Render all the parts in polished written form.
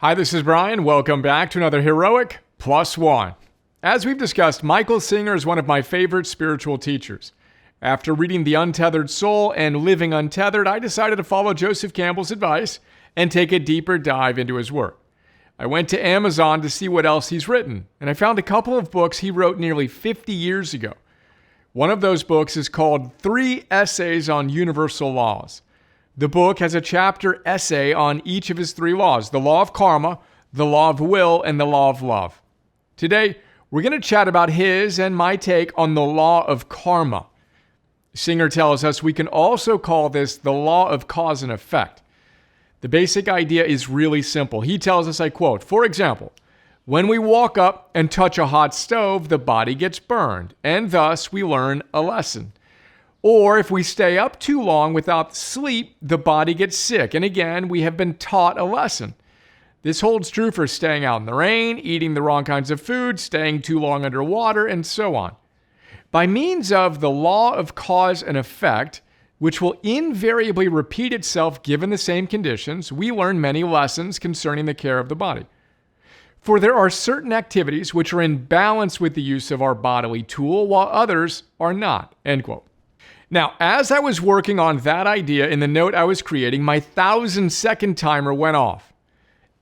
Hi, this is Brian. Welcome back to another Heroic Plus One. As we've discussed, Michael Singer is one of my favorite spiritual teachers. After reading The Untethered Soul and Living Untethered, I decided to follow Joseph Campbell's advice and take a deeper dive into his work. I went to Amazon to see what else he's written, and I found a couple of books he wrote nearly 50 years ago. One of those books is called 3 Essays on Universal Laws. The book has a chapter essay on each of his 3 laws: the law of karma, the law of will, and the law of love. Today, we're going to chat about his and my take on the law of karma. Singer tells us we can also call this the law of cause and effect. The basic idea is really simple. He tells us, I quote, "For example, when we walk up and touch a hot stove, the body gets burned, and thus we learn a lesson. Or if we stay up too long without sleep, the body gets sick, and again, we have been taught a lesson. This holds true for staying out in the rain, eating the wrong kinds of food, staying too long underwater, and so on. By means of the law of cause and effect, which will invariably repeat itself given the same conditions, we learn many lessons concerning the care of the body. For there are certain activities which are in balance with the use of our bodily tool, while others are not." End quote. Now, as I was working on that idea in the note I was creating, my 1,000-second timer went off.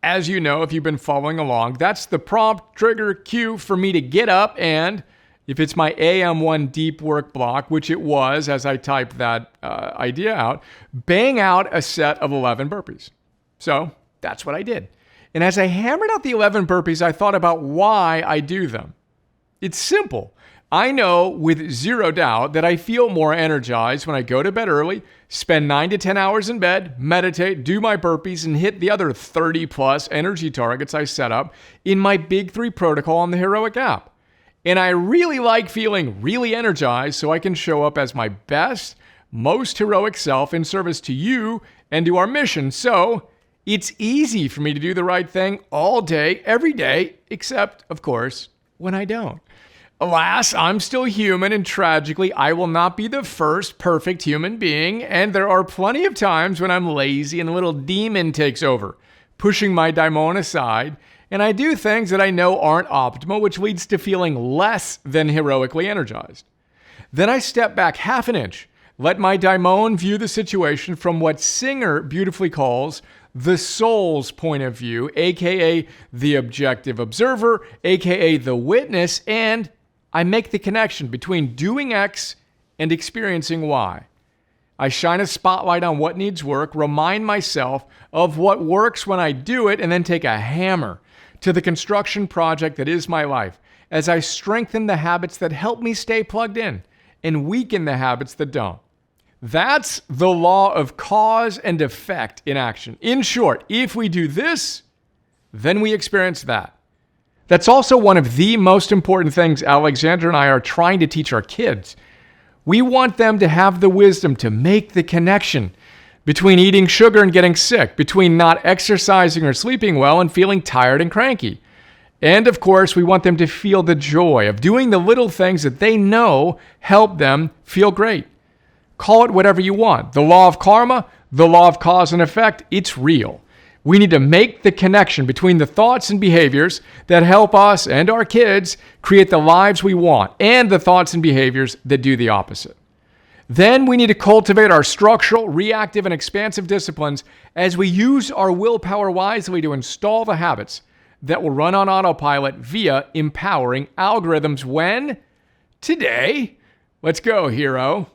As you know, if you've been following along, that's the prompt, trigger, cue for me to get up and, if it's my AM1 deep work block, which it was as I typed that idea out, bang out a set of 11 burpees. So that's what I did. And as I hammered out the 11 burpees, I thought about why I do them. It's simple. I know with zero doubt that I feel more energized when I go to bed early, spend 9 to 10 hours in bed, meditate, do my burpees, and hit the other 30 plus energy targets I set up in my Big 3 protocol on the Heroic app. And I really like feeling really energized so I can show up as my best, most heroic self in service to you and to our mission. So it's easy for me to do the right thing all day, every day, except, of course, when I don't. Alas, I'm still human, and tragically, I will not be the first perfect human being, and there are plenty of times when I'm lazy and a little demon takes over, pushing my daimon aside, and I do things that I know aren't optimal, which leads to feeling less than heroically energized. Then I step back half an inch, let my daimon view the situation from what Singer beautifully calls the soul's point of view, aka the objective observer, aka the witness, and I make the connection between doing X and experiencing Y. I shine a spotlight on what needs work, remind myself of what works when I do it, and then take a hammer to the construction project that is my life as I strengthen the habits that help me stay plugged in and weaken the habits that don't. That's the law of cause and effect in action. In short, if we do this, then we experience that. That's also one of the most important things Alexandra and I are trying to teach our kids. We want them to have the wisdom to make the connection between eating sugar and getting sick, between not exercising or sleeping well and feeling tired and cranky. And of course, we want them to feel the joy of doing the little things that they know help them feel great. Call it whatever you want. The law of karma, the law of cause and effect, it's real. We need to make the connection between the thoughts and behaviors that help us and our kids create the lives we want, and the thoughts and behaviors that do the opposite. Then we need to cultivate our structural, reactive, and expansive disciplines as we use our willpower wisely to install the habits that will run on autopilot via empowering algorithms. When? Today. Let's go, hero.